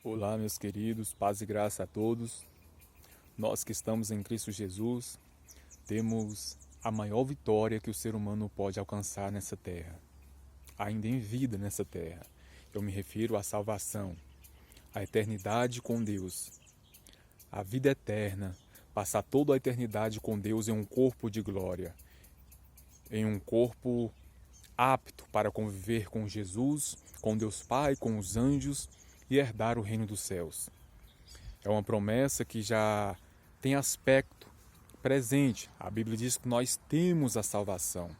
Olá, meus queridos, paz e graça a todos. Nós que estamos em Cristo Jesus, temos a maior vitória que o ser humano pode alcançar nessa terra, ainda em vida nessa terra. Eu me refiro à salvação, à eternidade com Deus, a vida eterna, passar toda a eternidade com Deus em um corpo de glória, em um corpo apto para conviver com Jesus, com Deus Pai, com os anjos e herdar o reino dos céus. É uma promessa que já tem aspecto presente. A Bíblia diz que nós temos a salvação.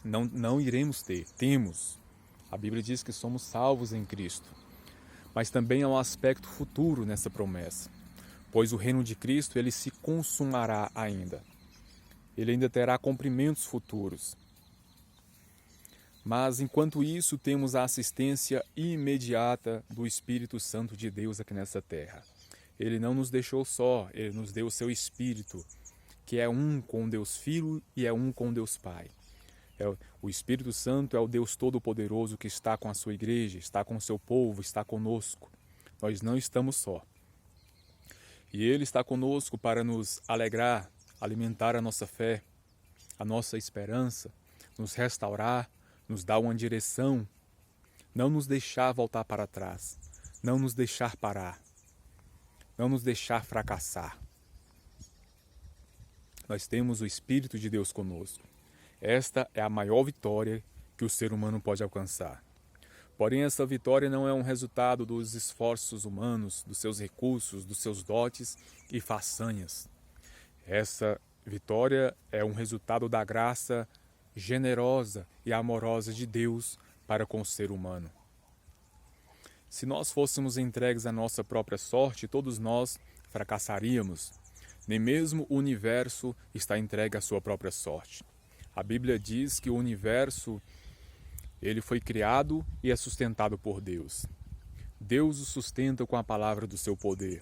Não iremos ter, temos. A Bíblia diz que somos salvos em Cristo. Mas também há um aspecto futuro nessa promessa, pois o reino de Cristo ele se consumará ainda. Ele ainda terá cumprimentos futuros. Mas, enquanto isso, temos a assistência imediata do Espírito Santo de Deus aqui nessa terra. Ele não nos deixou só, Ele nos deu o seu Espírito, que é um com Deus Filho e é um com Deus Pai. O Espírito Santo é o Deus Todo-Poderoso que está com a sua igreja, está com o seu povo, está conosco. Nós não estamos só. E Ele está conosco para nos alegrar, alimentar a nossa fé, a nossa esperança, nos restaurar, nos dar uma direção, não nos deixar voltar para trás, não nos deixar parar, não nos deixar fracassar. Nós temos o Espírito de Deus conosco. Esta é a maior vitória que o ser humano pode alcançar. Porém, essa vitória não é um resultado dos esforços humanos, dos seus recursos, dos seus dotes e façanhas. Essa vitória é um resultado da graça generosa e amorosa de Deus para com o ser humano. Se nós fôssemos entregues à nossa própria sorte, todos nós fracassaríamos. Nem mesmo o universo está entregue à sua própria sorte. A Bíblia diz que o universo ele foi criado e é sustentado por Deus. Deus o sustenta com a palavra do seu poder.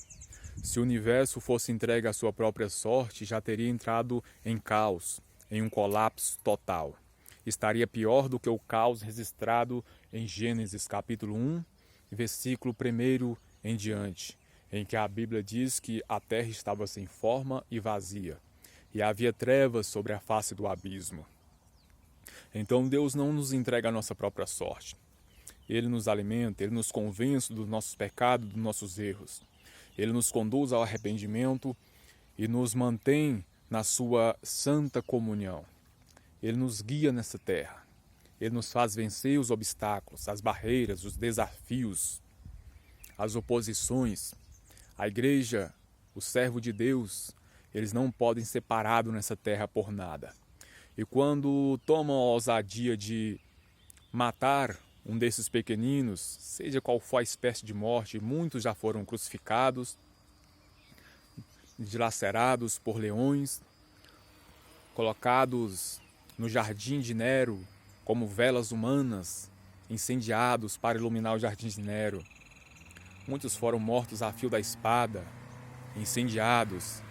Se o universo fosse entregue à sua própria sorte, já teria entrado em caos, em um colapso total. Estaria pior do que o caos registrado em Gênesis capítulo 1, versículo 1 em diante, em que a Bíblia diz que a terra estava sem forma e vazia, e havia trevas sobre a face do abismo. Então Deus não nos entrega a nossa própria sorte. Ele nos alimenta, Ele nos convence dos nossos pecados, dos nossos erros. Ele nos conduz ao arrependimento e nos mantém na sua santa comunhão. Ele nos guia nessa terra. Ele nos faz vencer os obstáculos, as barreiras, os desafios, as oposições. A igreja, o servo de Deus, eles não podem ser parados nessa terra por nada. E quando tomam a ousadia de matar um desses pequeninos, seja qual for a espécie de morte, muitos já foram crucificados, dilacerados por leões, colocados no jardim de Nero como velas humanas, incendiados para iluminar o jardim de Nero. Muitos foram mortos a fio da espada, incendiados.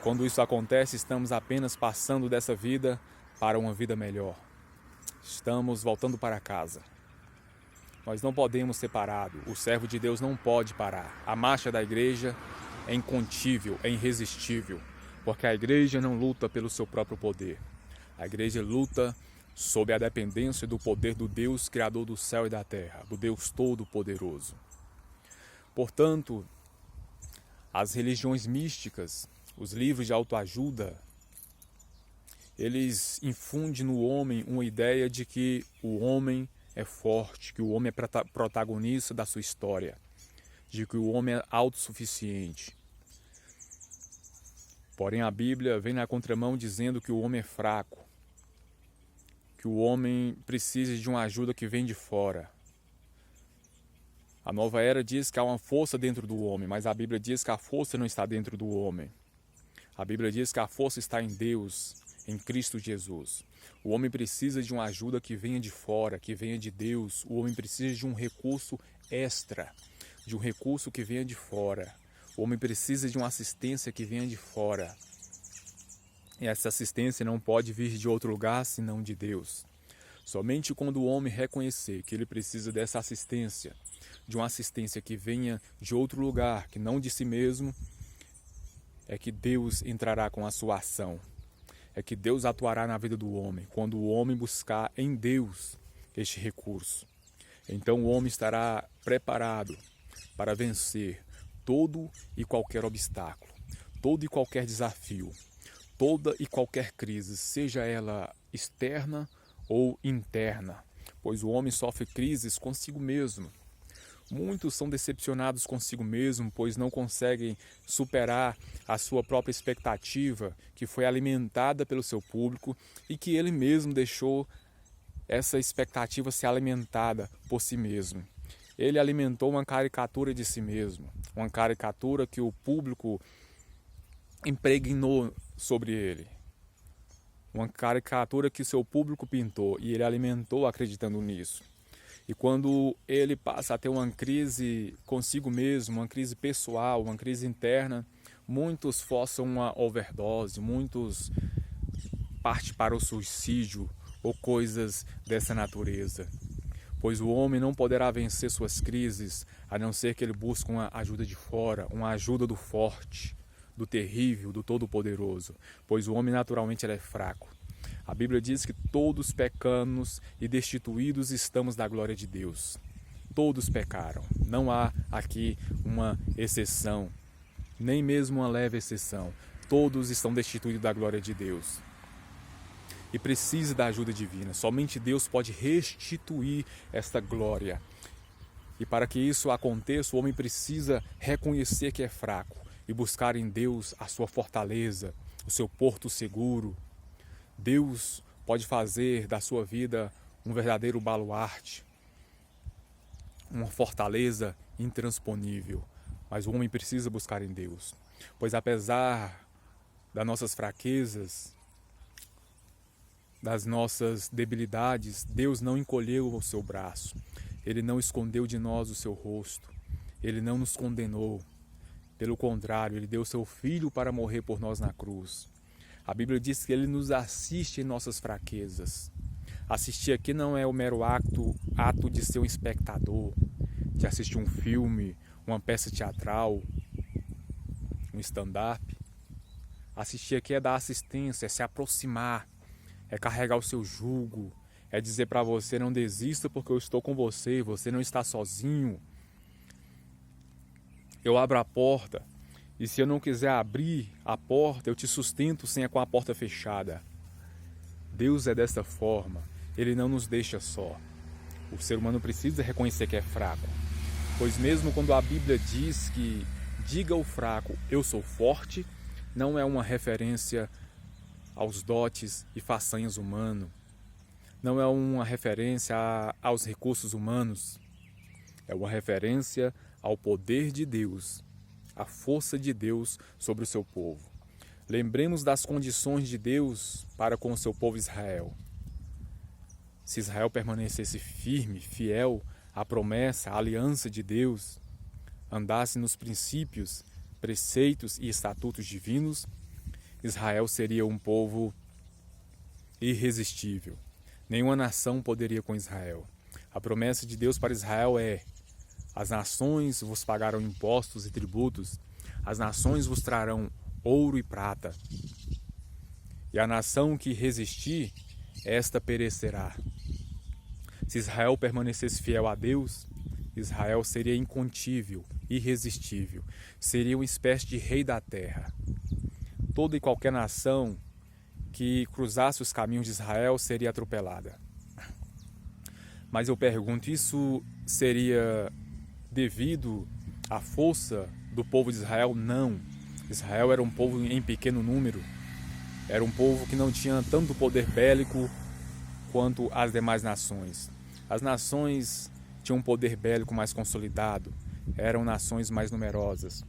Quando isso acontece, estamos apenas passando dessa vida para uma vida melhor. Estamos voltando para casa. Nós não podemos ser parados. O servo de Deus não pode parar. A marcha da igreja é incontível, é irresistível, porque a igreja não luta pelo seu próprio poder. A igreja luta sob a dependência do poder do Deus Criador do céu e da terra, do Deus Todo-Poderoso. Portanto, as religiões místicas, os livros de autoajuda, eles infundem no homem uma ideia de que o homem é forte, que o homem é protagonista da sua história, de que o homem é autossuficiente. Porém, a Bíblia vem na contramão dizendo que o homem é fraco, que o homem precisa de uma ajuda que vem de fora. A nova era diz que há uma força dentro do homem, mas a Bíblia diz que a força não está dentro do homem. A Bíblia diz que a força está em Deus, em Cristo Jesus. O homem precisa de uma ajuda que venha de fora, que venha de Deus. O homem precisa de um recurso extra, de um recurso que venha de fora. O homem precisa de uma assistência que venha de fora. E essa assistência não pode vir de outro lugar senão de Deus. Somente quando o homem reconhecer que ele precisa dessa assistência, de uma assistência que venha de outro lugar, que não de si mesmo, é que Deus entrará com a sua ação. É que Deus atuará na vida do homem, quando o homem buscar em Deus este recurso. Então o homem estará preparado para vencer todo e qualquer obstáculo, todo e qualquer desafio, toda e qualquer crise, seja ela externa ou interna, pois o homem sofre crises consigo mesmo. Muitos são decepcionados consigo mesmo, pois não conseguem superar a sua própria expectativa, que foi alimentada pelo seu público e que ele mesmo deixou essa expectativa ser alimentada por si mesmo. Ele alimentou uma caricatura de si mesmo, uma caricatura que o público impregnou sobre ele. Uma caricatura que seu público pintou e ele alimentou acreditando nisso. E quando ele passa a ter uma crise consigo mesmo, uma crise pessoal, uma crise interna, muitos forçam uma overdose, muitos partem para o suicídio ou coisas dessa natureza. Pois o homem não poderá vencer suas crises a não ser que ele busque uma ajuda de fora, uma ajuda do forte, do terrível, do todo-poderoso. Pois o homem naturalmente ele é fraco. A Bíblia diz que todos pecamos e destituídos estamos da glória de Deus. Todos pecaram. Não há aqui uma exceção, nem mesmo uma leve exceção. Todos estão destituídos da glória de Deus. E precisa da ajuda divina. Somente Deus pode restituir esta glória. E para que isso aconteça, o homem precisa reconhecer que é fraco e buscar em Deus a sua fortaleza, o seu porto seguro. Deus pode fazer da sua vida um verdadeiro baluarte, uma fortaleza intransponível. Mas o homem precisa buscar em Deus, pois apesar das nossas fraquezas, das nossas debilidades, Deus não encolheu o seu braço, Ele não escondeu de nós o seu rosto, Ele não nos condenou. Pelo contrário, Ele deu o seu Filho para morrer por nós na cruz. A Bíblia diz que Ele nos assiste em nossas fraquezas. Assistir aqui não é o mero ato de ser um espectador, de assistir um filme, uma peça teatral, um stand-up. Assistir aqui é dar assistência, é se aproximar, é carregar o seu jugo, é dizer para você: não desista porque eu estou com você, você não está sozinho. Eu abro a porta. E se eu não quiser abrir a porta, eu te sustento com a porta fechada. Deus é desta forma. Ele não nos deixa só. O ser humano precisa reconhecer que é fraco. Pois mesmo quando a Bíblia diz que diga ao fraco, eu sou forte, não é uma referência aos dotes e façanhas humanos. Não é uma referência aos recursos humanos. É uma referência ao poder de Deus, a força de Deus sobre o seu povo. Lembremos das condições de Deus para com o seu povo Israel. Se Israel permanecesse firme, fiel à promessa, à aliança de Deus, andasse nos princípios, preceitos e estatutos divinos, Israel seria um povo irresistível. Nenhuma nação poderia com Israel. A promessa de Deus para Israel é: as nações vos pagarão impostos e tributos, as nações vos trarão ouro e prata. E a nação que resistir, esta perecerá. Se Israel permanecesse fiel a Deus, Israel seria incontível, irresistível, seria uma espécie de rei da terra. Toda e qualquer nação que cruzasse os caminhos de Israel seria atropelada. Mas eu pergunto, isso seria devido à força do povo de Israel? Não. Israel era um povo em pequeno número, era um povo que não tinha tanto poder bélico quanto as demais nações. As nações tinham um poder bélico mais consolidado, eram nações mais numerosas.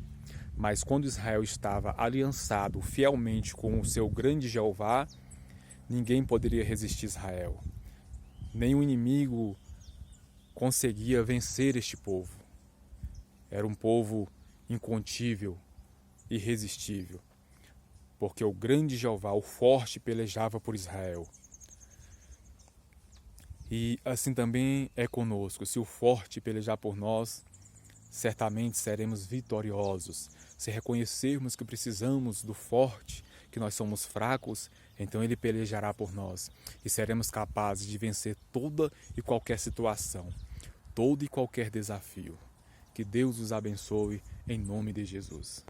Mas quando Israel estava aliançado fielmente com o seu grande Jeová, ninguém poderia resistir a Israel. Nenhum inimigo conseguia vencer este povo. Era um povo incontível, irresistível, porque o grande Jeová, o forte, pelejava por Israel. E assim também é conosco. Se o forte pelejar por nós, certamente seremos vitoriosos. Se reconhecermos que precisamos do forte, que nós somos fracos, então Ele pelejará por nós e seremos capazes de vencer toda e qualquer situação, todo e qualquer desafio. Que Deus os abençoe em nome de Jesus.